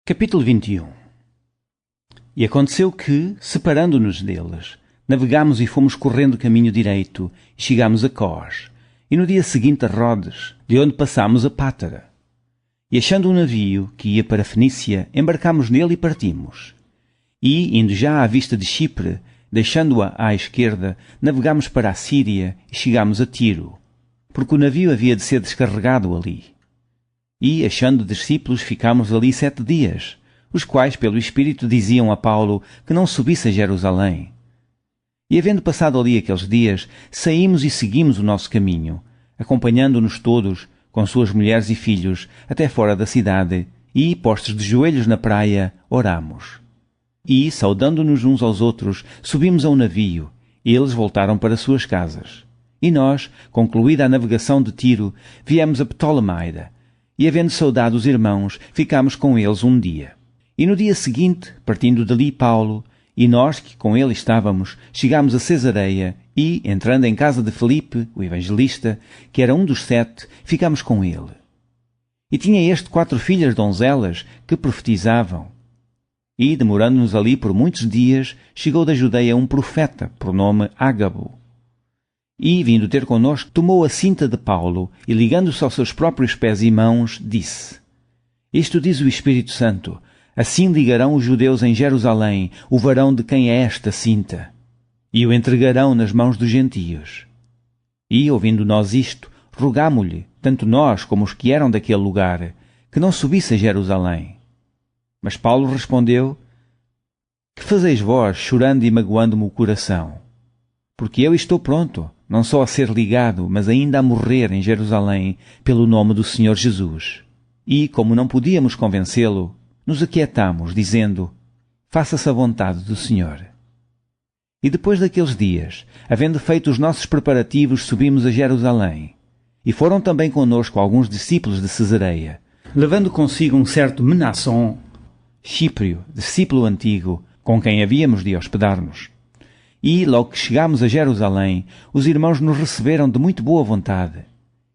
Capítulo 21. E aconteceu que, separando-nos deles, navegámos e fomos correndo caminho direito, e chegámos a Cós, e no dia seguinte a Rodes, de onde passámos a Pátara. E achando um navio que ia para Fenícia, embarcámos nele e partimos. E, indo já à vista de Chipre, deixando-a à esquerda, navegámos para a Síria e chegámos a Tiro, porque o navio havia de ser descarregado ali. E, achando discípulos, ficámos ali 7 dias, os quais, pelo Espírito, diziam a Paulo que não subisse a Jerusalém. E, havendo passado ali aqueles dias, saímos e seguimos o nosso caminho, acompanhando-nos todos, com suas mulheres e filhos, até fora da cidade, e, postos de joelhos na praia, oramos. E, saudando-nos uns aos outros, subimos a um navio, e eles voltaram para suas casas. E nós, concluída a navegação de Tiro, viemos a Ptolemaida, e, havendo saudado os irmãos, ficámos com eles um dia. E no dia seguinte, partindo dali Paulo, e nós que com ele estávamos, chegámos a Cesareia, e, entrando em casa de Filipe, o evangelista, que era um dos 7, ficámos com ele. E tinha este 4 filhas donzelas, que profetizavam. E, demorando-nos ali por muitos dias, chegou da Judeia um profeta, por nome Ágabo. E, vindo ter connosco, tomou a cinta de Paulo e, ligando-se aos seus próprios pés e mãos, disse: Isto diz o Espírito Santo, assim ligarão os judeus em Jerusalém o varão de quem é esta cinta, e o entregarão nas mãos dos gentios. E, ouvindo nós isto, rogámo-lhe, tanto nós como os que eram daquele lugar, que não subisse a Jerusalém. Mas Paulo respondeu: Que fazeis vós, chorando e magoando-me o coração? Porque eu estou pronto, não só a ser ligado, mas ainda a morrer em Jerusalém, pelo nome do Senhor Jesus. E, como não podíamos convencê-lo, nos aquietámos, dizendo: Faça-se a vontade do Senhor. E depois daqueles dias, havendo feito os nossos preparativos, subimos a Jerusalém. E foram também conosco alguns discípulos de Cesareia, levando consigo um certo Menasson, Chíprio, discípulo antigo, com quem havíamos de hospedar-nos. E, logo que chegámos a Jerusalém, os irmãos nos receberam de muito boa vontade.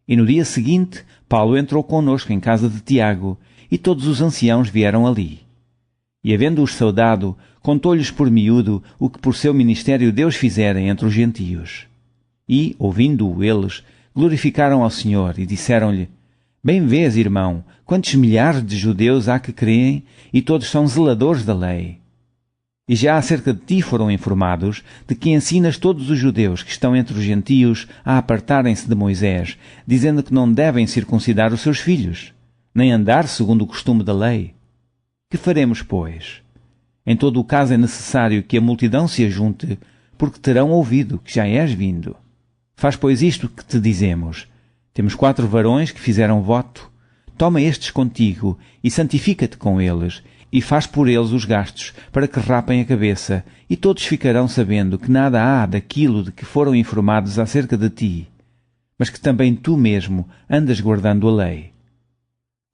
E no dia seguinte, Paulo entrou conosco em casa de Tiago, e todos os anciãos vieram ali. E, havendo-os saudado, contou-lhes por miúdo o que por seu ministério Deus fizera entre os gentios. E, ouvindo-o eles, glorificaram ao Senhor e disseram-lhe: Bem vês, irmão, quantos milhares de judeus há que creem, e todos são zeladores da lei. E já acerca de ti foram informados de que ensinas todos os judeus que estão entre os gentios a apartarem-se de Moisés, dizendo que não devem circuncidar os seus filhos, nem andar segundo o costume da lei. Que faremos, pois? Em todo o caso é necessário que a multidão se ajunte, porque terão ouvido que já és vindo. Faz, pois, isto que te dizemos. Temos 4 varões que fizeram voto. Toma estes contigo e santifica-te com eles, e faz por eles os gastos, para que rapem a cabeça, e todos ficarão sabendo que nada há daquilo de que foram informados acerca de ti, mas que também tu mesmo andas guardando a lei.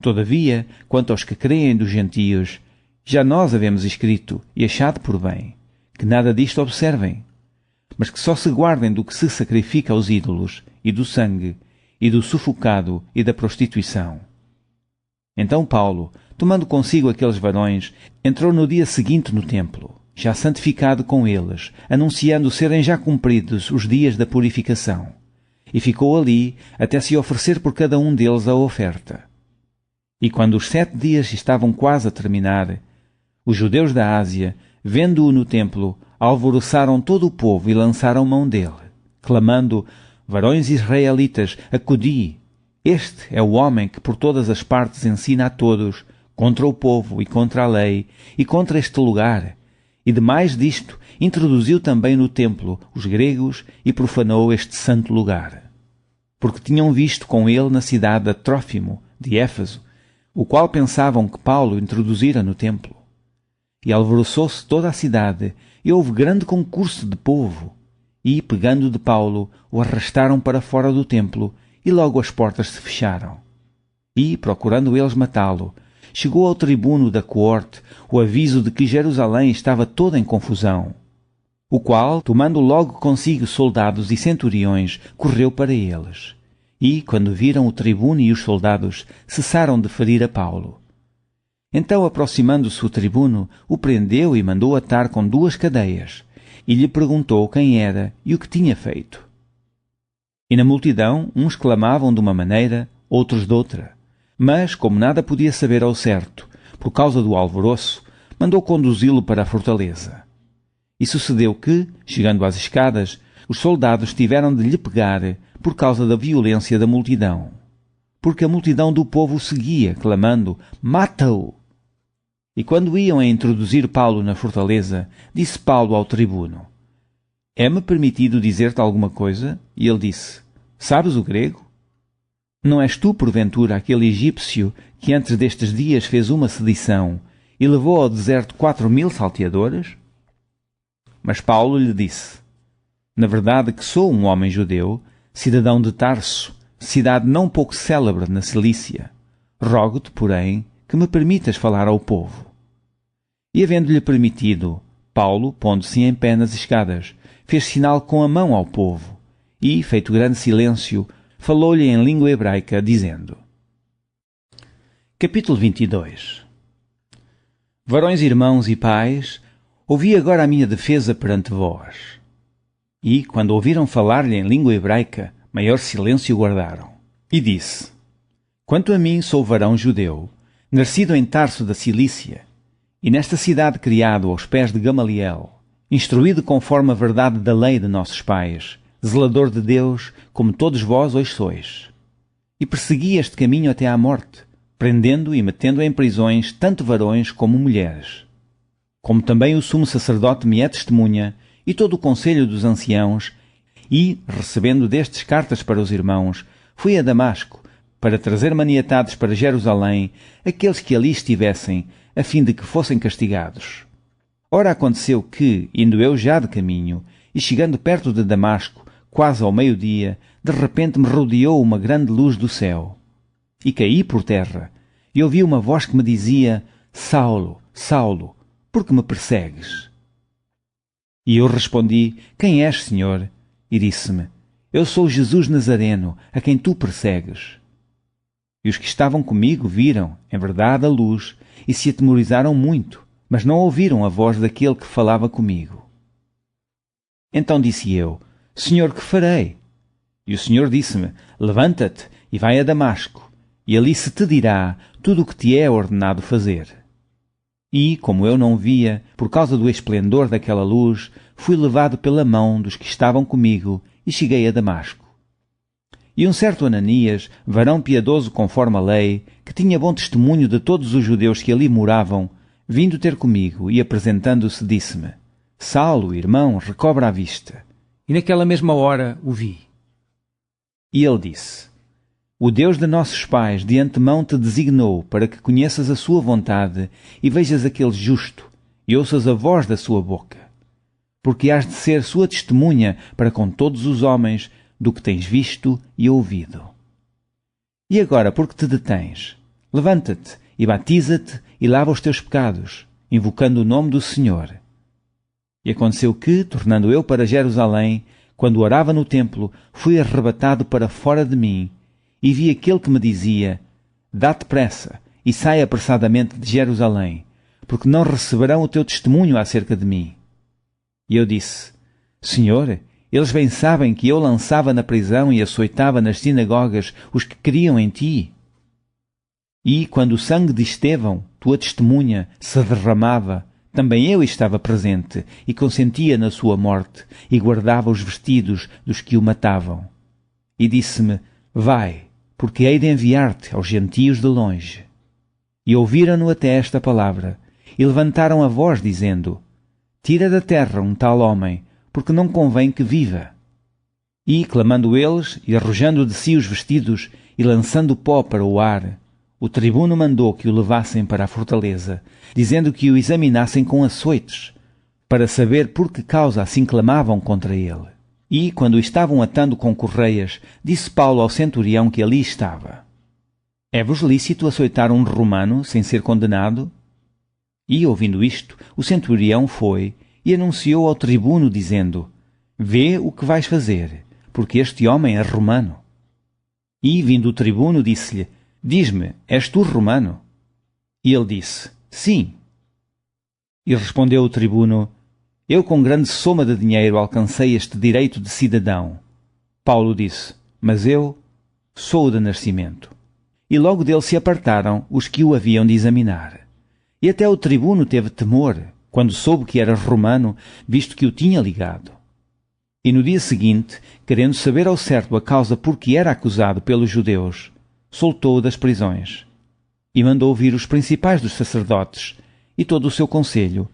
Todavia, quanto aos que creem dos gentios, já nós havemos escrito, e achado por bem, que nada disto observem, mas que só se guardem do que se sacrifica aos ídolos, e do sangue, e do sufocado, e da prostituição. Então Paulo, tomando consigo aqueles varões, entrou no dia seguinte no templo, já santificado com eles, anunciando serem já cumpridos os dias da purificação, e ficou ali até se oferecer por cada um deles a oferta. E quando os 7 dias estavam quase a terminar, os judeus da Ásia, vendo-o no templo, alvoroçaram todo o povo e lançaram mão dele, clamando: Varões israelitas, acudi! Este é o homem que por todas as partes ensina a todos, contra o povo e contra a lei, e contra este lugar. E demais disto, introduziu também no templo os gregos e profanou este santo lugar. Porque tinham visto com ele na cidade a Trófimo, de Éfeso, o qual pensavam que Paulo introduzira no templo. E alvoroçou-se toda a cidade, e houve grande concurso de povo. E, pegando de Paulo, o arrastaram para fora do templo, e logo as portas se fecharam. E, procurando eles matá-lo, chegou ao tribuno da coorte o aviso de que Jerusalém estava toda em confusão, o qual, tomando logo consigo soldados e centuriões, correu para eles. E, quando viram o tribuno e os soldados, cessaram de ferir a Paulo. Então, aproximando-se o tribuno, o prendeu e mandou atar com 2 cadeias, e lhe perguntou quem era e o que tinha feito. E na multidão, uns clamavam de uma maneira, outros de outra. Mas, como nada podia saber ao certo, por causa do alvoroço, mandou conduzi-lo para a fortaleza. E sucedeu que, chegando às escadas, os soldados tiveram de lhe pegar por causa da violência da multidão. Porque a multidão do povo o seguia, clamando, mata-o! E quando iam a introduzir Paulo na fortaleza, disse Paulo ao tribuno, é-me permitido dizer-te alguma coisa? E ele disse, sabes o grego? Não és tu, porventura, aquele egípcio que antes destes dias fez uma sedição e levou ao deserto 4.000 salteadores? Mas Paulo lhe disse, na verdade que sou um homem judeu, cidadão de Tarso, cidade não pouco célebre na Cilícia. Rogo-te, porém, que me permitas falar ao povo. E havendo-lhe permitido, Paulo, pondo-se em pé nas escadas, fez sinal com a mão ao povo, e, feito grande silêncio, falou-lhe em língua hebraica, dizendo. Capítulo 22. Varões, irmãos e pais, ouvi agora a minha defesa perante vós. E, quando ouviram falar-lhe em língua hebraica, maior silêncio guardaram. E disse, quanto a mim sou varão judeu, nascido em Tarso da Cilícia, e nesta cidade criado aos pés de Gamaliel, instruído conforme a verdade da lei de nossos pais, zelador de Deus, como todos vós hoje sois. E persegui este caminho até à morte, prendendo e metendo em prisões tanto varões como mulheres. Como também o sumo sacerdote me é testemunha, e todo o conselho dos anciãos, e, recebendo destes cartas para os irmãos, fui a Damasco, para trazer maniatados para Jerusalém aqueles que ali estivessem, a fim de que fossem castigados. Ora aconteceu que, indo eu já de caminho, e chegando perto de Damasco, quase ao meio-dia, de repente me rodeou uma grande luz do céu. E caí por terra, e ouvi uma voz que me dizia, Saulo, Saulo, por que me persegues? E eu respondi, quem és, Senhor? E disse-me, eu sou Jesus Nazareno, a quem tu persegues. E os que estavam comigo viram, em verdade, a luz, e se atemorizaram muito, mas não ouviram a voz daquele que falava comigo. Então disse eu, Senhor, que farei? E o Senhor disse-me, levanta-te e vai a Damasco, e ali se te dirá tudo o que te é ordenado fazer. E, como eu não via, por causa do esplendor daquela luz, fui levado pela mão dos que estavam comigo e cheguei a Damasco. E um certo Ananias, varão piedoso conforme a lei, que tinha bom testemunho de todos os judeus que ali moravam, vindo ter comigo e apresentando-se, disse-me, Saulo, irmão, recobra a vista. E naquela mesma hora o vi. E ele disse, o Deus de nossos pais de antemão te designou para que conheças a sua vontade e vejas aquele justo e ouças a voz da sua boca. Porque hás de ser sua testemunha para com todos os homens do que tens visto e ouvido. E agora, por que te detens? Levanta-te e batiza-te e lava os teus pecados, invocando o nome do Senhor. E aconteceu que, tornando eu para Jerusalém, quando orava no templo, fui arrebatado para fora de mim, e vi aquele que me dizia, dá-te pressa e sai apressadamente de Jerusalém, porque não receberão o teu testemunho acerca de mim. E eu disse, Senhor, eles bem sabem que eu lançava na prisão e açoitava nas sinagogas os que criam em ti. E, quando o sangue de Estevão, tua testemunha, se derramava, também eu estava presente e consentia na sua morte e guardava os vestidos dos que o matavam. E disse-me, vai, porque hei de enviar-te aos gentios de longe. E ouviram-no até esta palavra, e levantaram a voz, dizendo, tira da terra um tal homem, porque não convém que viva. E, clamando eles, e arrojando de si os vestidos, e lançando pó para o ar, o tribuno mandou que o levassem para a fortaleza, dizendo que o examinassem com açoites, para saber por que causa assim clamavam contra ele. E, quando o estavam atando com correias, disse Paulo ao centurião que ali estava, é-vos lícito açoitar um romano sem ser condenado? E, ouvindo isto, o centurião foi e anunciou ao tribuno, dizendo, vê o que vais fazer, porque este homem é romano. E, vindo o tribuno, disse-lhe, diz-me, és tu romano? E ele disse: Sim. E respondeu o tribuno: Eu com grande soma de dinheiro alcancei este direito de cidadão. Paulo disse: Mas eu sou de nascimento. E logo dele se apartaram os que o haviam de examinar. E até o tribuno teve temor, quando soube que era romano, visto que o tinha ligado. E no dia seguinte, querendo saber ao certo a causa por que era acusado pelos judeus, soltou-o das prisões. E mandou vir os principais dos sacerdotes e todo o seu conselho,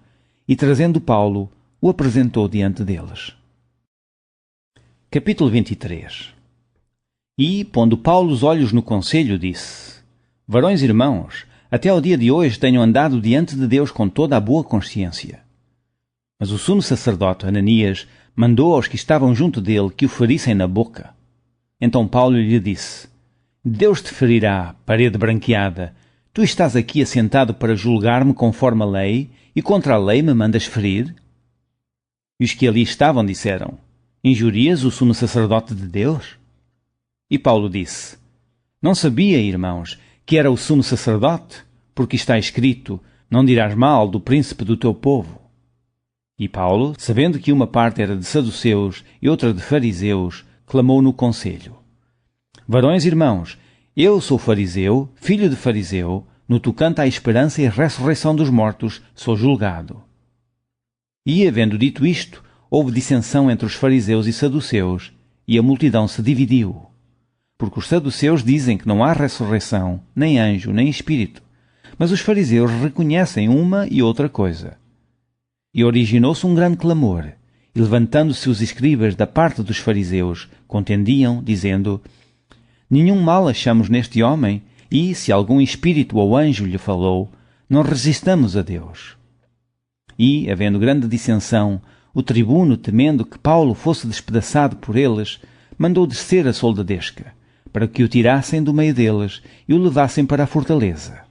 e trazendo Paulo, o apresentou diante deles. Capítulo 23. E, pondo Paulo os olhos no conselho, disse: Varões irmãos, até ao dia de hoje tenho andado diante de Deus com toda a boa consciência. Mas o sumo sacerdote Ananias mandou aos que estavam junto dele que o ferissem na boca. Então Paulo lhe disse: Deus te ferirá, parede branqueada. Tu estás aqui assentado para julgar-me conforme a lei, e contra a lei me mandas ferir? E os que ali estavam disseram: Injurias o sumo sacerdote de Deus? E Paulo disse: Não sabia, irmãos, que era o sumo sacerdote, porque está escrito: Não dirás mal do príncipe do teu povo. E Paulo, sabendo que uma parte era de saduceus e outra de fariseus, clamou no conselho: Varões irmãos, eu sou fariseu, filho de fariseu, no tocante à esperança e ressurreição dos mortos, sou julgado. E, havendo dito isto, houve dissensão entre os fariseus e saduceus, e a multidão se dividiu. Porque os saduceus dizem que não há ressurreição, nem anjo, nem espírito, mas os fariseus reconhecem uma e outra coisa. E originou-se um grande clamor, e levantando-se os escribas da parte dos fariseus, contendiam, dizendo: Nenhum mal achamos neste homem, e, se algum espírito ou anjo lhe falou, não resistamos a Deus. E, havendo grande dissensão, o tribuno, temendo que Paulo fosse despedaçado por eles, mandou descer a soldadesca, para que o tirassem do meio deles e o levassem para a fortaleza.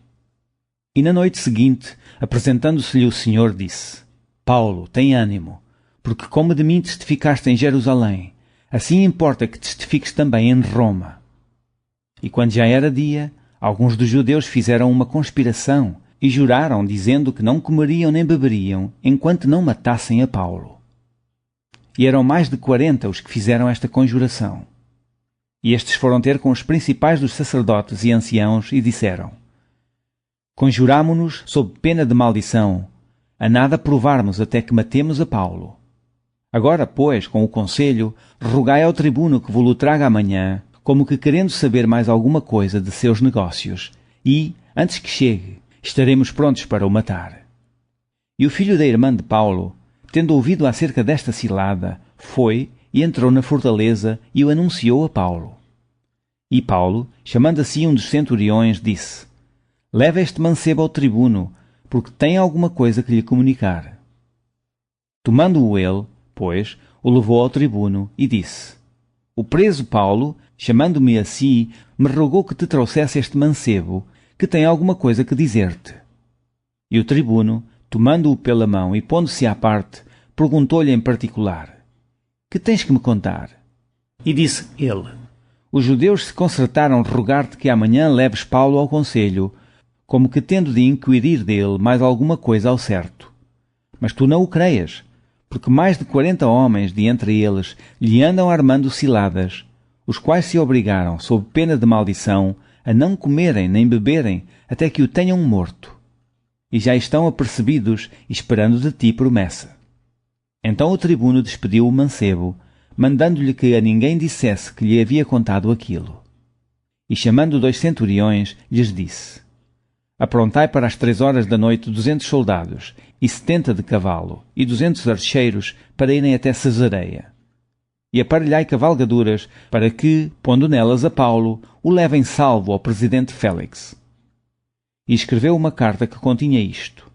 E na noite seguinte, apresentando-se-lhe o Senhor, disse: Paulo, tem ânimo, porque como de mim testificaste em Jerusalém, assim importa que testifiques também em Roma. E quando já era dia, alguns dos judeus fizeram uma conspiração e juraram, dizendo que não comeriam nem beberiam, enquanto não matassem a Paulo. E eram mais de 40 os que fizeram esta conjuração. E estes foram ter com os principais dos sacerdotes e anciãos e disseram: Conjurámo-nos, sob pena de maldição, a nada provarmos até que matemos a Paulo. Agora, pois, com o conselho, rogai ao tribuno que vos-lo traga amanhã, como que querendo saber mais alguma coisa de seus negócios, e, antes que chegue, estaremos prontos para o matar. E o filho da irmã de Paulo, tendo ouvido acerca desta cilada, foi e entrou na fortaleza e o anunciou a Paulo. E Paulo, chamando assim um dos centuriões, disse: Leva este mancebo ao tribuno, porque tem alguma coisa que lhe comunicar. Tomando-o ele, pois, o levou ao tribuno e disse: O preso Paulo, chamando-me a si, me rogou que te trouxesse este mancebo, que tem alguma coisa que dizer-te. E o tribuno, tomando-o pela mão e pondo-se à parte, perguntou-lhe em particular: Que tens que me contar? E disse ele: Os judeus se concertaram rogar-te que amanhã leves Paulo ao conselho, como que tendo de inquirir dele mais alguma coisa ao certo. Mas tu não o creias, porque mais de 40 homens de entre eles lhe andam armando ciladas, os quais se obrigaram, sob pena de maldição, a não comerem nem beberem até que o tenham morto. E já estão apercebidos, esperando de ti promessa. Então o tribuno despediu o mancebo, mandando-lhe que a ninguém dissesse que lhe havia contado aquilo. E chamando 2 centuriões, lhes disse: Aprontai para as 3 horas da noite 200 soldados, e 70 de cavalo, e 200 archeiros, para irem até Cesareia. E aparelhai cavalgaduras, para que, pondo nelas a Paulo, o levem salvo ao presidente Félix. E escreveu uma carta que continha isto: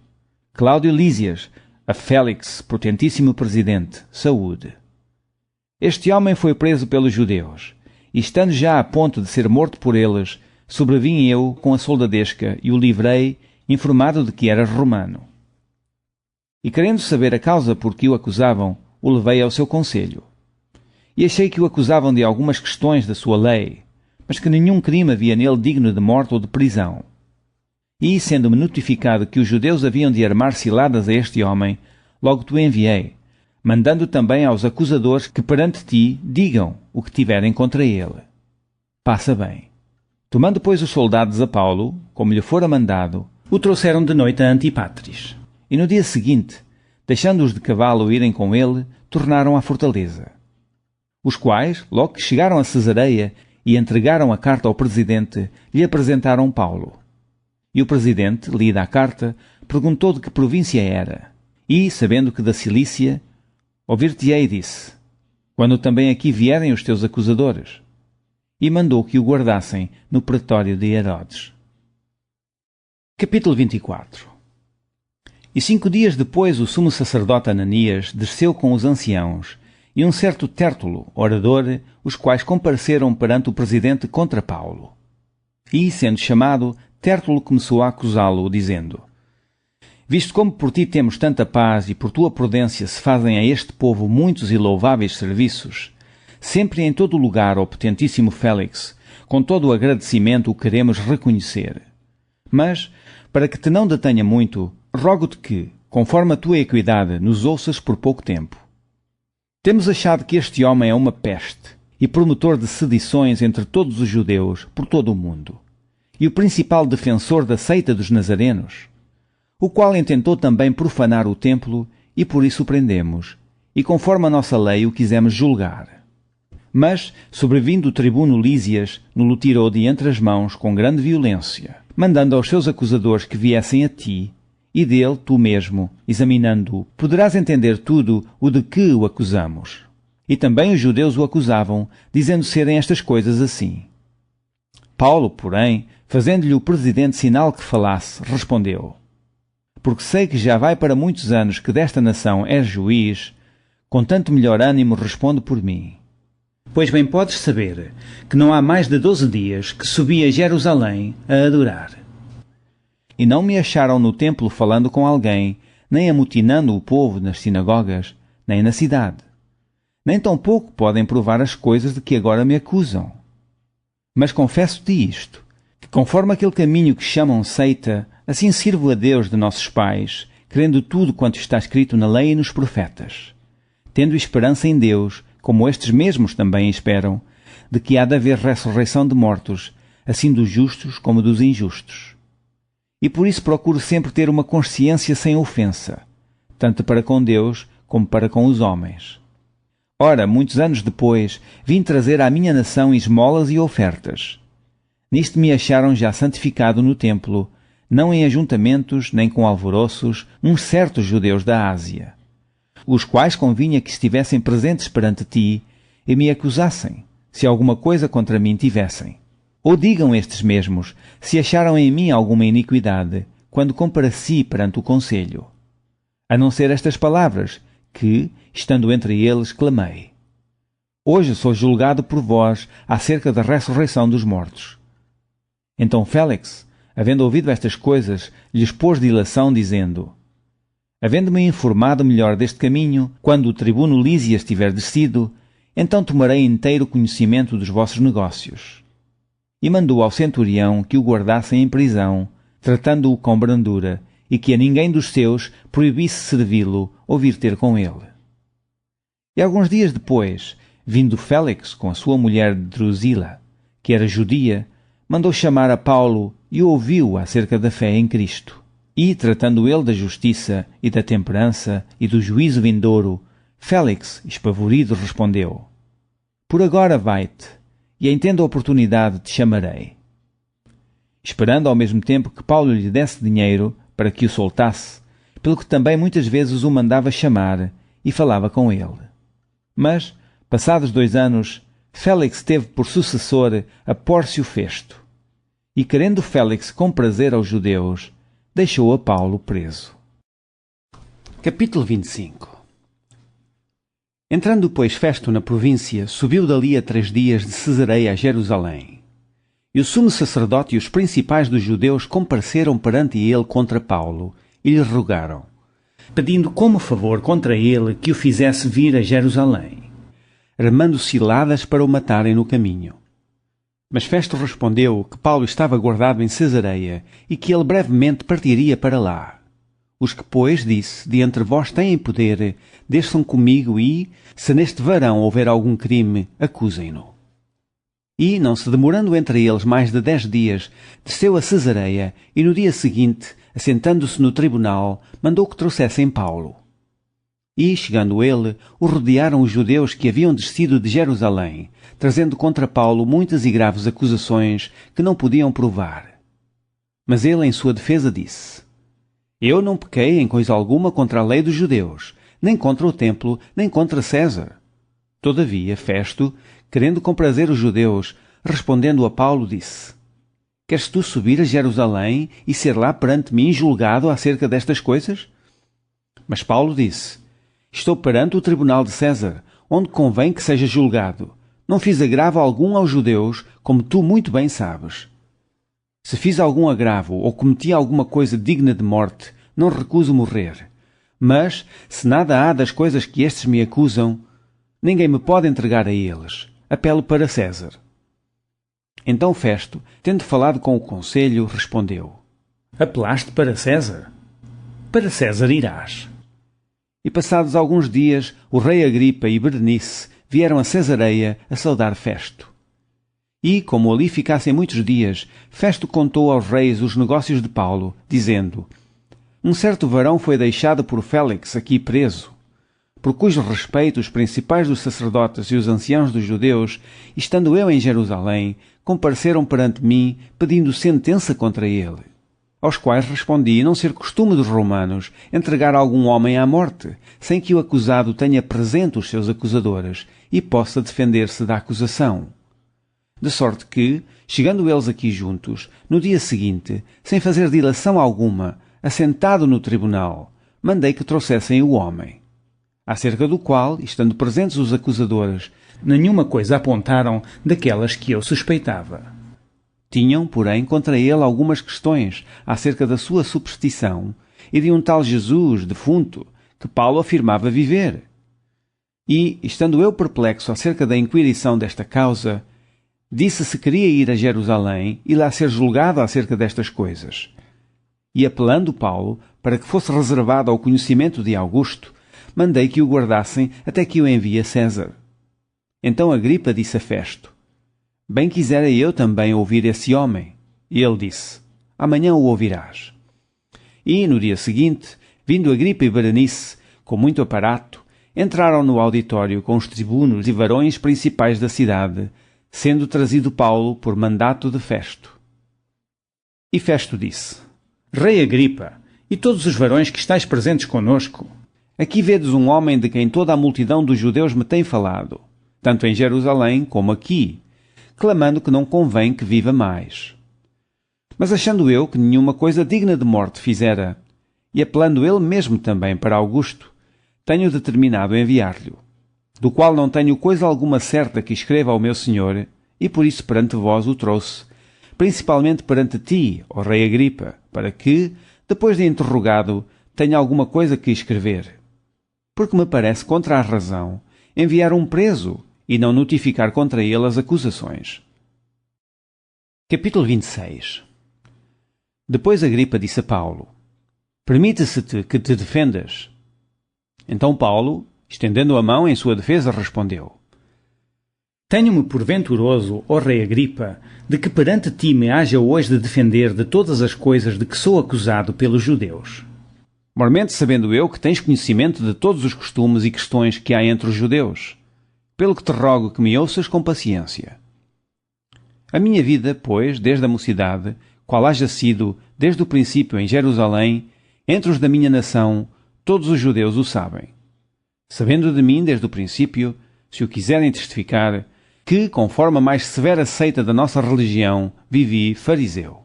Cláudio Lísias, a Félix, potentíssimo presidente, saúde. Este homem foi preso pelos judeus, e estando já a ponto de ser morto por eles, sobrevim eu com a soldadesca e o livrei, informado de que era romano. E querendo saber a causa por que o acusavam, o levei ao seu conselho. E achei que o acusavam de algumas questões da sua lei, mas que nenhum crime havia nele digno de morte ou de prisão. E, sendo-me notificado que os judeus haviam de armar ciladas a este homem, logo te enviei, mandando também aos acusadores que perante ti digam o que tiverem contra ele. Passa bem. Tomando, pois, os soldados a Paulo, como lhe fora mandado, o trouxeram de noite a Antipatris. E no dia seguinte, deixando-os de cavalo irem com ele, tornaram à fortaleza. Os quais, logo que chegaram a Cesareia e entregaram a carta ao presidente, lhe apresentaram Paulo. E o presidente, lida a carta, perguntou de que província era. E, sabendo que da Cilícia, ouvir-te-ei, disse, quando também aqui vierem os teus acusadores. E mandou que o guardassem no pretório de Herodes. Capítulo 24. E 5 dias depois o sumo sacerdote Ananias desceu com os anciãos e um certo Tértulo, orador, os quais compareceram perante o presidente contra Paulo. E, sendo chamado, Tértulo começou a acusá-lo, dizendo, visto como por ti temos tanta paz e por tua prudência se fazem a este povo muitos e louváveis serviços, sempre e em todo lugar, ó potentíssimo Félix, com todo o agradecimento o queremos reconhecer. Mas, para que te não detenha muito, rogo-te que, conforme a tua equidade, nos ouças por pouco tempo. Temos achado que este homem é uma peste e promotor de sedições entre todos os judeus por todo o mundo, e o principal defensor da seita dos nazarenos, o qual intentou também profanar o templo e por isso o prendemos, e conforme a nossa lei o quisemos julgar. Mas, sobrevindo o tribuno Lísias, no-lo tirou de entre as mãos com grande violência, mandando aos seus acusadores que viessem a ti, e dele, tu mesmo, examinando-o, poderás entender tudo o de que o acusamos. E também os judeus o acusavam, dizendo serem estas coisas assim. Paulo, porém, fazendo-lhe o presidente sinal que falasse, respondeu, porque sei que já vai para muitos anos que desta nação és juiz, com tanto melhor ânimo respondo por mim. Pois bem podes saber que não há mais de 12 dias que subi a Jerusalém a adorar. E não me acharam no templo falando com alguém, nem amotinando o povo nas sinagogas, nem na cidade. Nem tampouco podem provar as coisas de que agora me acusam. Mas confesso-te isto, que conforme aquele caminho que chamam seita, assim sirvo a Deus de nossos pais, crendo tudo quanto está escrito na lei e nos profetas, tendo esperança em Deus, como estes mesmos também esperam, de que há de haver ressurreição de mortos, assim dos justos como dos injustos. E por isso procuro sempre ter uma consciência sem ofensa, tanto para com Deus como para com os homens. Ora, muitos anos depois, vim trazer à minha nação esmolas e ofertas. Nisto me acharam já santificado no templo, não em ajuntamentos nem com alvoroços, uns certos judeus da Ásia, os quais convinha que estivessem presentes perante ti e me acusassem, se alguma coisa contra mim tivessem. Ou digam estes mesmos, se acharam em mim alguma iniquidade, quando compareci perante o conselho. A não ser estas palavras, que, estando entre eles, clamei. Hoje sou julgado por vós acerca da ressurreição dos mortos. Então Félix, havendo ouvido estas coisas, lhes pôs dilação, dizendo, havendo-me informado melhor deste caminho, quando o tribuno Lísias tiver descido, então tomarei inteiro conhecimento dos vossos negócios. E mandou ao centurião que o guardassem em prisão, tratando-o com brandura, e que a ninguém dos seus proibisse servi-lo ou vir ter com ele. E alguns dias depois, vindo Félix com a sua mulher Drusila, que era judia, mandou chamar a Paulo e ouviu acerca da fé em Cristo. E, tratando ele da justiça e da temperança e do juízo vindouro, Félix, espavorido, respondeu, por agora vai-te, e em tendo a oportunidade te chamarei. Esperando ao mesmo tempo que Paulo lhe desse dinheiro para que o soltasse, pelo que também muitas vezes o mandava chamar e falava com ele. Mas, passados 2 anos, Félix teve por sucessor a Pórcio Festo, e querendo Félix comprazer aos judeus, deixou a Paulo preso. Capítulo 25. Entrando, pois, Festo na província, subiu dali a 3 dias de Cesareia a Jerusalém. E o sumo sacerdote e os principais dos judeus compareceram perante ele contra Paulo, e lhe rogaram, pedindo como favor contra ele que o fizesse vir a Jerusalém, armando ciladas para o matarem no caminho. Mas Festo respondeu que Paulo estava guardado em Cesareia e que ele brevemente partiria para lá. Os que, pois, disse, de entre vós têm poder, desçam comigo e, se neste varão houver algum crime, acusem-no. E, não se demorando entre eles mais de 10 dias, desceu a Cesareia e no dia seguinte, assentando-se no tribunal, mandou que trouxessem Paulo. E, chegando ele, o rodearam os judeus que haviam descido de Jerusalém, trazendo contra Paulo muitas e graves acusações que não podiam provar. Mas ele, em sua defesa, disse: Eu não pequei em coisa alguma contra a lei dos judeus, nem contra o templo, nem contra César. Todavia, Festo, querendo comprazer os judeus, respondendo a Paulo, disse: Queres tu subir a Jerusalém e ser lá perante mim julgado acerca destas coisas? Mas Paulo disse: Estou perante o tribunal de César, onde convém que seja julgado. Não fiz agravo algum aos judeus, como tu muito bem sabes. Se fiz algum agravo ou cometi alguma coisa digna de morte, não recuso morrer. Mas, se nada há das coisas que estes me acusam, ninguém me pode entregar a eles. Apelo para César. Então Festo, tendo falado com o conselho, respondeu: Apelaste para César? Para César irás. E passados alguns dias, o rei Agripa e Berenice vieram a Cesareia a saudar Festo. E, como ali ficassem muitos dias, Festo contou aos reis os negócios de Paulo, dizendo: Um certo varão foi deixado por Félix aqui preso, por cujo respeito os principais dos sacerdotes e os anciãos dos judeus, estando eu em Jerusalém, compareceram perante mim, pedindo sentença contra ele. Aos quais respondi não ser costume dos romanos entregar algum homem à morte, sem que o acusado tenha presente os seus acusadores e possa defender-se da acusação. De sorte que, chegando eles aqui juntos, no dia seguinte, sem fazer dilação alguma, assentado no tribunal, mandei que trouxessem o homem. Acerca do qual, estando presentes os acusadores, nenhuma coisa apontaram daquelas que eu suspeitava. Tinham, porém, contra ele algumas questões acerca da sua superstição e de um tal Jesus, defunto, que Paulo afirmava viver. E, estando eu perplexo acerca da inquirição desta causa, disse se queria ir a Jerusalém e lá ser julgado acerca destas coisas. E apelando Paulo, para que fosse reservado ao conhecimento de Augusto, mandei que o guardassem até que o envie a César. Então Agripa disse a Festo: Bem quisera eu também ouvir esse homem. E ele disse: Amanhã o ouvirás. E, no dia seguinte, vindo Agripa e Berenice, com muito aparato, entraram no auditório com os tribunos e varões principais da cidade, sendo trazido Paulo por mandato de Festo. E Festo disse: Rei Agripa, e todos os varões que estáis presentes conosco, aqui vedes um homem de quem toda a multidão dos judeus me tem falado, tanto em Jerusalém como aqui, clamando que não convém que viva mais. Mas achando eu que nenhuma coisa digna de morte fizera, e apelando ele mesmo também para Augusto, tenho determinado enviar-lhe, do qual não tenho coisa alguma certa que escreva ao meu senhor, e por isso perante vós o trouxe, principalmente perante ti, ó rei Agripa, para que, depois de interrogado, tenha alguma coisa que escrever. Porque me parece contra a razão enviar um preso e não notificar contra ele as acusações. Capítulo 26. Depois Agripa disse a Paulo: Permite-se-te que te defendas. Então Paulo, estendendo a mão em sua defesa, respondeu: Tenho-me por venturoso, ó rei Agripa, de que perante ti me haja hoje de defender de todas as coisas de que sou acusado pelos judeus. Mormente sabendo eu que tens conhecimento de todos os costumes e questões que há entre os judeus, pelo que te rogo que me ouças com paciência. A minha vida, pois, desde a mocidade, qual haja sido, desde o princípio em Jerusalém, entre os da minha nação, todos os judeus o sabem. Sabendo de mim desde o princípio, se o quiserem testificar, que, conforme a mais severa seita da nossa religião, vivi fariseu.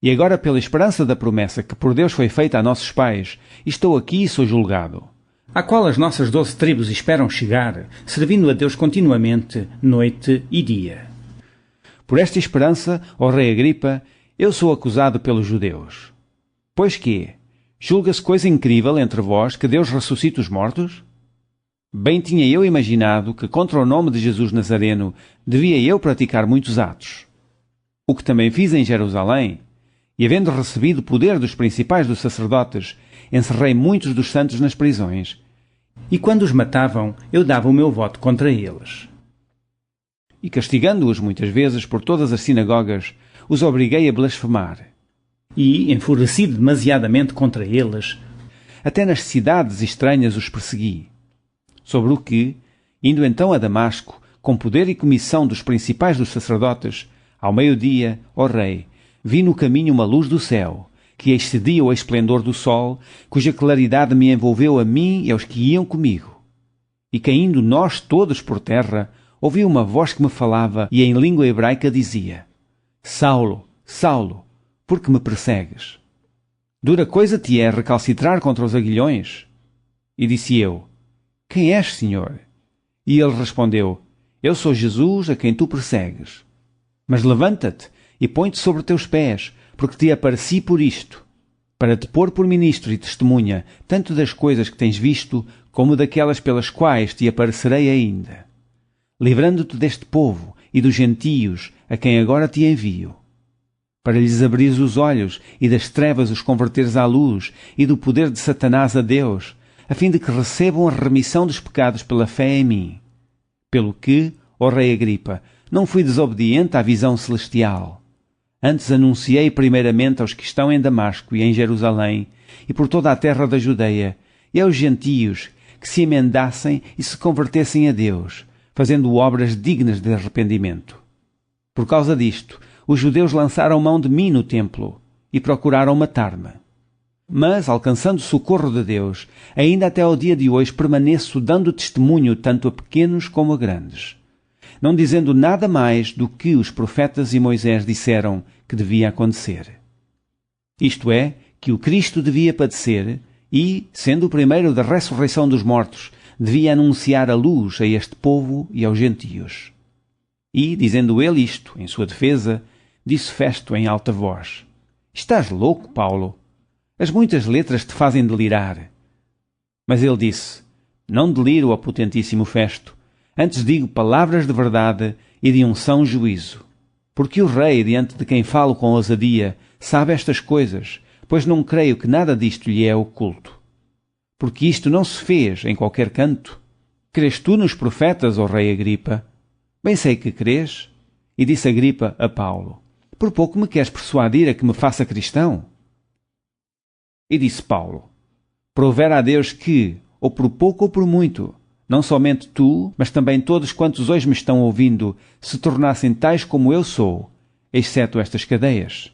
E agora, pela esperança da promessa que por Deus foi feita a nossos pais, estou aqui e sou julgado, à qual as nossas 12 tribos esperam chegar, servindo a Deus continuamente, noite e dia. Por esta esperança, ó rei Agripa, eu sou acusado pelos judeus. Pois que, julga-se coisa incrível entre vós que Deus ressuscite os mortos? Bem tinha eu imaginado que contra o nome de Jesus Nazareno devia eu praticar muitos atos. O que também fiz em Jerusalém, e havendo recebido poder dos principais dos sacerdotes, encerrei muitos dos santos nas prisões, e quando os matavam, eu dava o meu voto contra eles. E castigando-os muitas vezes por todas as sinagogas, os obriguei a blasfemar. E, enfurecido demasiadamente contra eles, até nas cidades estranhas os persegui. Sobre o que, indo então a Damasco, com poder e comissão dos principais dos sacerdotes, ao meio-dia, ó rei, vi no caminho uma luz do céu, que excedia o esplendor do sol, cuja claridade me envolveu a mim e aos que iam comigo. E caindo nós todos por terra, ouvi uma voz que me falava e em língua hebraica dizia: Saulo, Saulo, por que me persegues? Dura coisa te é recalcitrar contra os aguilhões? E disse eu: Quem és, Senhor? E ele respondeu: Eu sou Jesus a quem tu persegues. Mas levanta-te e põe-te sobre teus pés, porque te apareci por isto, para te pôr por ministro e testemunha, tanto das coisas que tens visto, como daquelas pelas quais te aparecerei ainda, livrando-te deste povo e dos gentios, a quem agora te envio, para lhes abrires os olhos e das trevas os converteres à luz e do poder de Satanás a Deus, a fim de que recebam a remissão dos pecados pela fé em mim. Pelo que, ó rei Agripa, não fui desobediente à visão celestial. Antes anunciei primeiramente aos que estão em Damasco e em Jerusalém, e por toda a terra da Judeia, e aos gentios, que se emendassem e se convertessem a Deus, fazendo obras dignas de arrependimento. Por causa disto, os judeus lançaram mão de mim no templo, e procuraram matar-me. Mas, alcançando o socorro de Deus, ainda até ao dia de hoje permaneço dando testemunho tanto a pequenos como a grandes, não dizendo nada mais do que os profetas e Moisés disseram que devia acontecer. Isto é, que o Cristo devia padecer e, sendo o primeiro da ressurreição dos mortos, devia anunciar a luz a este povo e aos gentios. E, dizendo ele isto, em sua defesa, disse Festo em alta voz: Estás louco, Paulo? As muitas letras te fazem delirar. Mas ele disse: Não deliro, ó potentíssimo Festo. Antes digo palavras de verdade e de um são juízo. Porque o rei, diante de quem falo com ousadia, sabe estas coisas, pois não creio que nada disto lhe é oculto. Porque isto não se fez em qualquer canto. Crês tu nos profetas, ó rei Agripa? Bem sei que crês. E disse Agripa a Paulo: Por pouco me queres persuadir a que me faça cristão? E disse Paulo: Provera a Deus que, ou por pouco ou por muito, não somente tu, mas também todos quantos hoje me estão ouvindo, se tornassem tais como eu sou, exceto estas cadeias.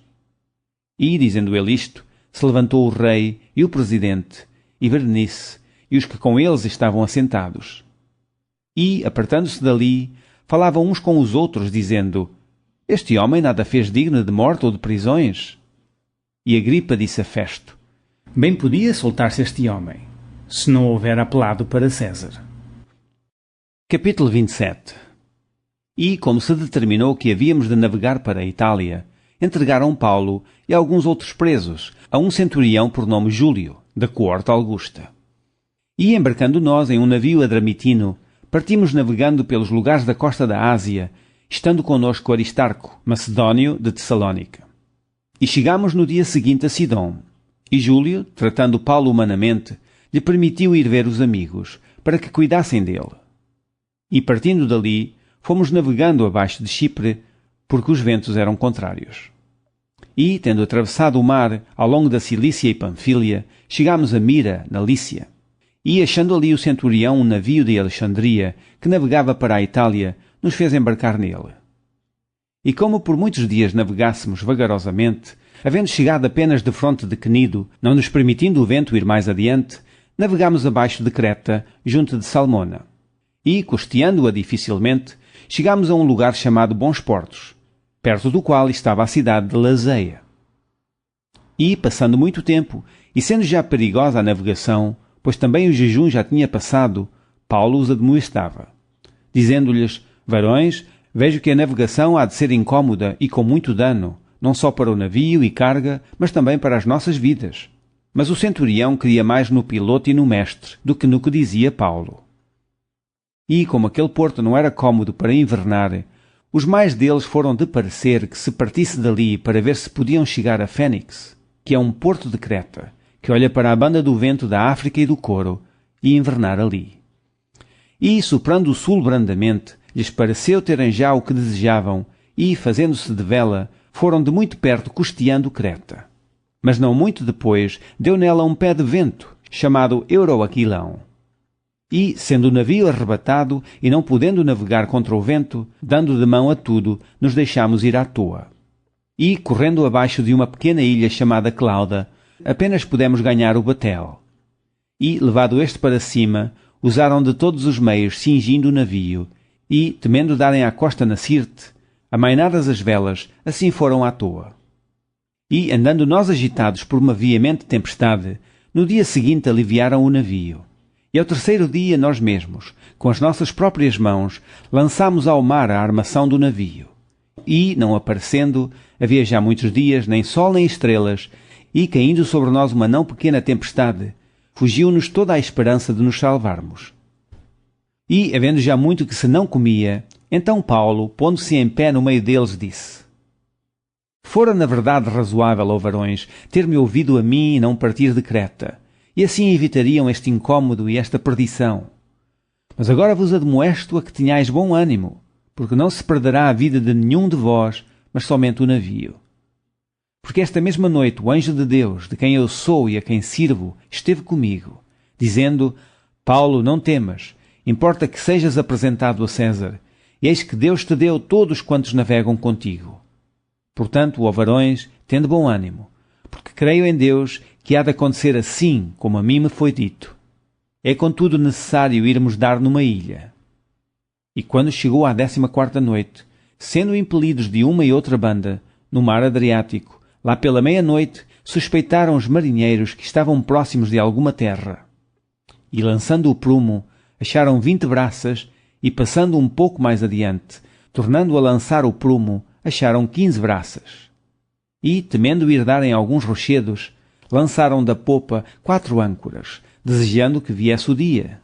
E, dizendo ele isto, se levantou o rei e o presidente, e Berenice, e os que com eles estavam assentados. E, apartando-se dali, falavam uns com os outros, dizendo: Este homem nada fez digno de morte ou de prisões. E Agripa disse a Festo: Bem podia soltar-se este homem, se não houver apelado para César. Capítulo 27. E, como se determinou que havíamos de navegar para a Itália, entregaram Paulo e alguns outros presos a um centurião por nome Júlio, da coorte Augusta. E, embarcando nós em um navio adramitino, partimos navegando pelos lugares da costa da Ásia, estando connosco Aristarco, macedónio de Tessalónica. E chegámos no dia seguinte a Sidom. E Júlio, tratando Paulo humanamente, lhe permitiu ir ver os amigos, para que cuidassem dele. E partindo dali, fomos navegando abaixo de Chipre, porque os ventos eram contrários. E, tendo atravessado o mar ao longo da Cilícia e Panfília, chegámos a Mira, na Lícia. E, achando ali o centurião um navio de Alexandria, que navegava para a Itália, nos fez embarcar nele. E como por muitos dias navegássemos vagarosamente, havendo chegado apenas de fronte de Cnido, não nos permitindo o vento ir mais adiante, navegámos abaixo de Creta, junto de Salmona. E, costeando-a dificilmente, chegámos a um lugar chamado Bons Portos, perto do qual estava a cidade de Lazeia. E, passando muito tempo, e sendo já perigosa a navegação, pois também o jejum já tinha passado, Paulo os admoestava, dizendo-lhes: Varões, vejo que a navegação há de ser incômoda e com muito dano, não só para o navio e carga, mas também para as nossas vidas. Mas o centurião queria mais no piloto e no mestre do que no que dizia Paulo. E, como aquele porto não era cômodo para invernar, os mais deles foram de parecer que se partisse dali para ver se podiam chegar a Fênix, que é um porto de Creta, que olha para a banda do vento da África e do Coro, e invernar ali. E, soprando o sul brandamente, lhes pareceu terem já o que desejavam, e, fazendo-se de vela, foram de muito perto costeando Creta. Mas não muito depois, deu nela um pé de vento, chamado Euroaquilão. E, sendo o navio arrebatado e não podendo navegar contra o vento, dando de mão a tudo, nos deixámos ir à toa. E, correndo abaixo de uma pequena ilha chamada Clauda, apenas pudemos ganhar o batel. E, levado este para cima, usaram de todos os meios cingindo o navio, e, temendo darem à costa na Sirte, amainadas as velas, assim foram à toa. E, andando nós agitados por uma veemente tempestade, no dia seguinte aliviaram o navio. E ao terceiro dia nós mesmos, com as nossas próprias mãos, lançámos ao mar a armação do navio. E, não aparecendo, havia já muitos dias, nem sol nem estrelas, e, caindo sobre nós uma não pequena tempestade, fugiu-nos toda a esperança de nos salvarmos. E, havendo já muito que se não comia, então Paulo, pondo-se em pé no meio deles, disse: Fora na verdade razoável, ó varões, ter-me ouvido a mim e não partir de Creta, e assim evitariam este incômodo e esta perdição. Mas agora vos admoesto a que tenhais bom ânimo, porque não se perderá a vida de nenhum de vós, mas somente o navio. Porque esta mesma noite o anjo de Deus, de quem eu sou e a quem sirvo, esteve comigo, dizendo: Paulo, não temas, importa que sejas apresentado a César, e eis que Deus te deu todos quantos navegam contigo. Portanto, ó varões, tende bom ânimo, porque creio em Deus que há de acontecer assim como a mim me foi dito. É contudo necessário irmos dar numa ilha. E quando chegou à 14ª noite, sendo impelidos de uma e outra banda, no mar Adriático, lá pela meia-noite, suspeitaram os marinheiros que estavam próximos de alguma terra. E lançando o prumo, acharam 20 braças, e passando um pouco mais adiante, tornando a lançar o prumo, acharam 15 braças. E, temendo ir dar em alguns rochedos, lançaram da popa 4 âncoras, desejando que viesse o dia.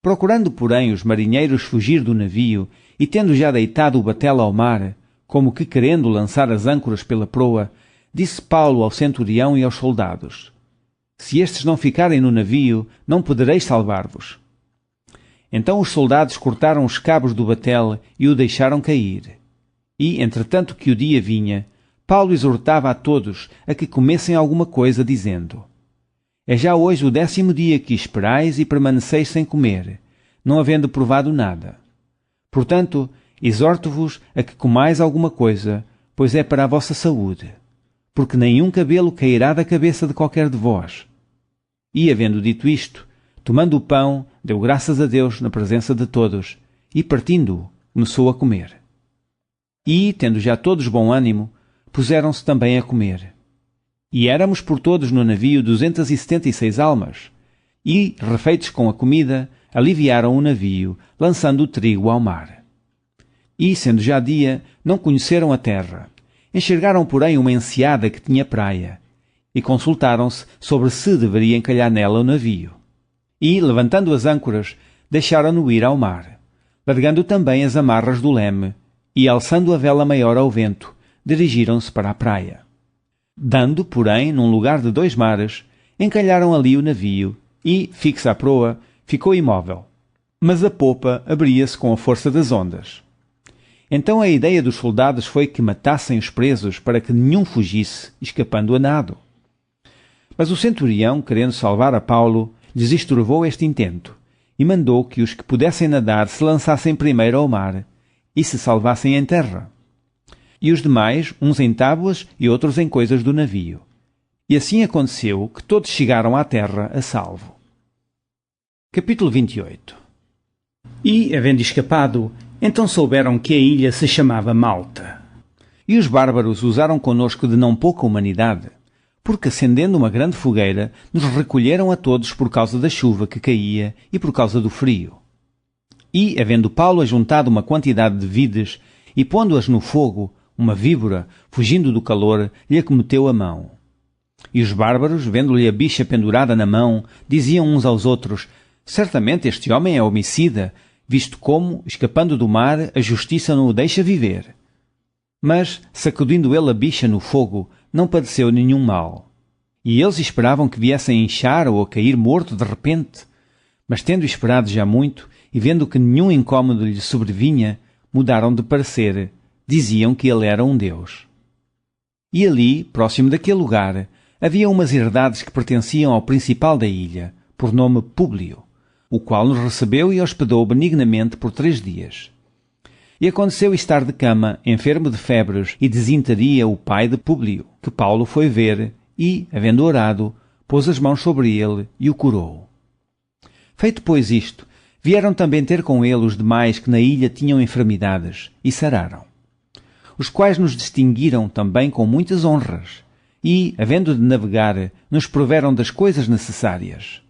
Procurando, porém, os marinheiros fugir do navio, e tendo já deitado o batel ao mar, como que querendo lançar as âncoras pela proa, disse Paulo ao centurião e aos soldados: Se estes não ficarem no navio, não podereis salvar-vos. Então os soldados cortaram os cabos do batel e o deixaram cair. E, entretanto que o dia vinha, Paulo exortava a todos a que comessem alguma coisa, dizendo: É já hoje o 10º dia que esperais e permaneceis sem comer, não havendo provado nada. Portanto, exorto-vos a que comais alguma coisa, pois é para a vossa saúde, porque nenhum cabelo cairá da cabeça de qualquer de vós. E, havendo dito isto, tomando o pão, deu graças a Deus na presença de todos, e partindo-o, começou a comer. E, tendo já todos bom ânimo, puseram-se também a comer. E éramos por todos no navio 276 almas, e, refeitos com a comida, aliviaram o navio, lançando o trigo ao mar. E, sendo já dia, não conheceram a terra. Enxergaram, porém, uma enseada que tinha praia, e consultaram-se sobre se deveria encalhar nela o navio. E, levantando as âncoras, deixaram-no ir ao mar, largando também as amarras do leme, e, alçando a vela maior ao vento, dirigiram-se para a praia. Dando, porém, num lugar de 2 mares, encalharam ali o navio, e, fixa a proa, ficou imóvel. Mas a popa abria-se com a força das ondas. Então a ideia dos soldados foi que matassem os presos para que nenhum fugisse, escapando a nado. Mas o centurião, querendo salvar a Paulo, lhes estorvou este intento, e mandou que os que pudessem nadar se lançassem primeiro ao mar, e se salvassem em terra. E os demais, uns em tábuas e outros em coisas do navio. E assim aconteceu que todos chegaram à terra a salvo. Capítulo 28. E, havendo escapado, então souberam que a ilha se chamava Malta. E os bárbaros usaram conosco de não pouca humanidade, porque, acendendo uma grande fogueira, nos recolheram a todos por causa da chuva que caía e por causa do frio. E, havendo Paulo ajuntado uma quantidade de vides, e pondo-as no fogo, uma víbora, fugindo do calor, lhe acometeu a mão. E os bárbaros, vendo-lhe a bicha pendurada na mão, diziam uns aos outros: Certamente este homem é homicida, visto como, escapando do mar, a justiça não o deixa viver. Mas, sacudindo ele a bicha no fogo, não padeceu nenhum mal. E eles esperavam que viesse a inchar ou a cair morto de repente. Mas tendo esperado já muito, e vendo que nenhum incômodo lhe sobrevinha, mudaram de parecer, diziam que ele era um deus. E ali, próximo daquele lugar, havia umas herdades que pertenciam ao principal da ilha, por nome Públio, o qual nos recebeu e hospedou benignamente por 3 dias. E aconteceu estar de cama, enfermo de febres e desinteria, o pai de Públio, que Paulo foi ver e, havendo orado, pôs as mãos sobre ele e o curou. Feito, pois, isto, vieram também ter com ele os demais que na ilha tinham enfermidades, e sararam. Os quais nos distinguiram também com muitas honras, e, havendo de navegar, nos proveram das coisas necessárias.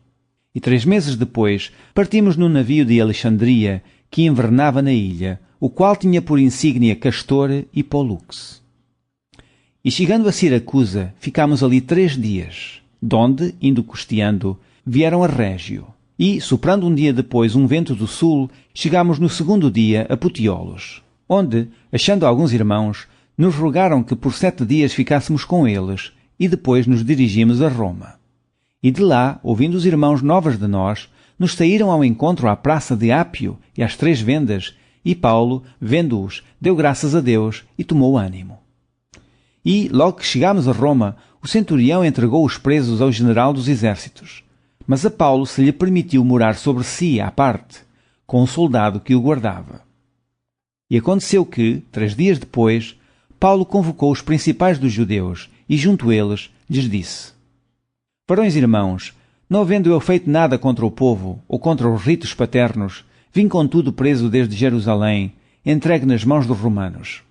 E 3 meses depois, partimos no navio de Alexandria, que invernava na ilha, o qual tinha por insígnia Castor e Pólux. E chegando a Siracusa, ficámos ali 3 dias, donde, indo costeando, vieram a Régio. E, soprando um dia depois um vento do sul, chegámos no 2º dia a Puteolos, onde, achando alguns irmãos, nos rogaram que por 7 dias ficássemos com eles, e depois nos dirigimos a Roma. E de lá, ouvindo os irmãos novas de nós, nos saíram ao encontro à praça de Ápio e às 3 vendas, e Paulo, vendo-os, deu graças a Deus e tomou ânimo. E, logo que chegámos a Roma, o centurião entregou os presos ao general dos exércitos. Mas a Paulo se lhe permitiu morar sobre si à parte, com um soldado que o guardava. E aconteceu que, 3 dias depois, Paulo convocou os principais dos judeus e, junto a eles, lhes disse: Varões irmãos, não havendo eu feito nada contra o povo ou contra os ritos paternos, vim contudo preso desde Jerusalém, entregue nas mãos dos romanos,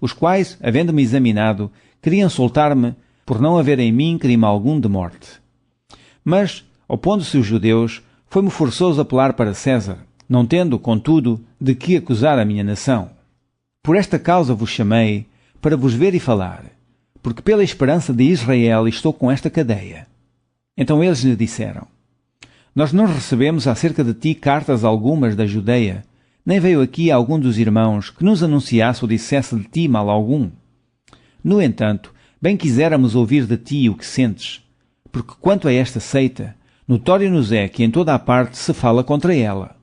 os quais, havendo-me examinado, queriam soltar-me por não haver em mim crime algum de morte. Mas, opondo-se os judeus, foi-me forçoso apelar para César, não tendo, contudo, de que acusar a minha nação. Por esta causa vos chamei, para vos ver e falar, porque pela esperança de Israel estou com esta cadeia. Então eles lhe disseram: Nós não recebemos acerca de ti cartas algumas da Judeia, nem veio aqui algum dos irmãos que nos anunciasse ou dissesse de ti mal algum. No entanto, bem quiséramos ouvir de ti o que sentes, porque quanto a esta seita, notório nos é que em toda a parte se fala contra ela.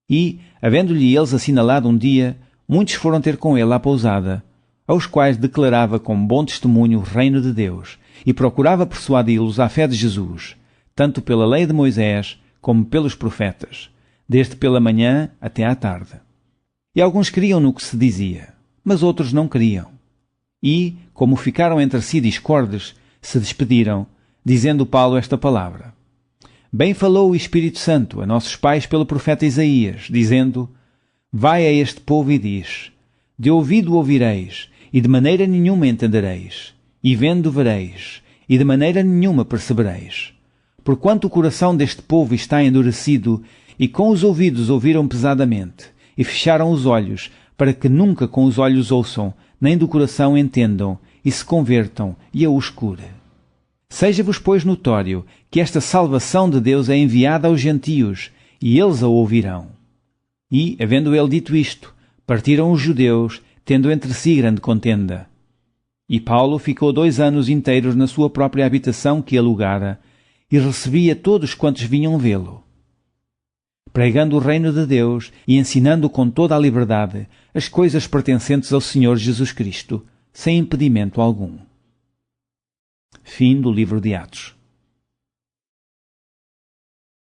E, havendo-lhe eles assinalado um dia, muitos foram ter com ele à pousada, aos quais declarava com bom testemunho o reino de Deus, e procurava persuadi-los à fé de Jesus, tanto pela lei de Moisés como pelos profetas, desde pela manhã até à tarde. E alguns criam no que se dizia, mas outros não criam. E, como ficaram entre si discordes, se despediram, dizendo Paulo esta palavra: Bem falou o Espírito Santo a nossos pais pelo profeta Isaías, dizendo: Vai a este povo e diz: De ouvido ouvireis, e de maneira nenhuma entendereis, e vendo vereis, e de maneira nenhuma percebereis. Porquanto o coração deste povo está endurecido, e com os ouvidos ouviram pesadamente, e fecharam os olhos, para que nunca com os olhos ouçam, nem do coração entendam, e se convertam, e a os cure. Seja-vos, pois, notório que esta salvação de Deus é enviada aos gentios, e eles a ouvirão. E, havendo ele dito isto, partiram os judeus, tendo entre si grande contenda. E Paulo ficou 2 anos inteiros na sua própria habitação que alugara, e recebia todos quantos vinham vê-lo, pregando o reino de Deus e ensinando com toda a liberdade as coisas pertencentes ao Senhor Jesus Cristo, sem impedimento algum. Fim do livro de Atos.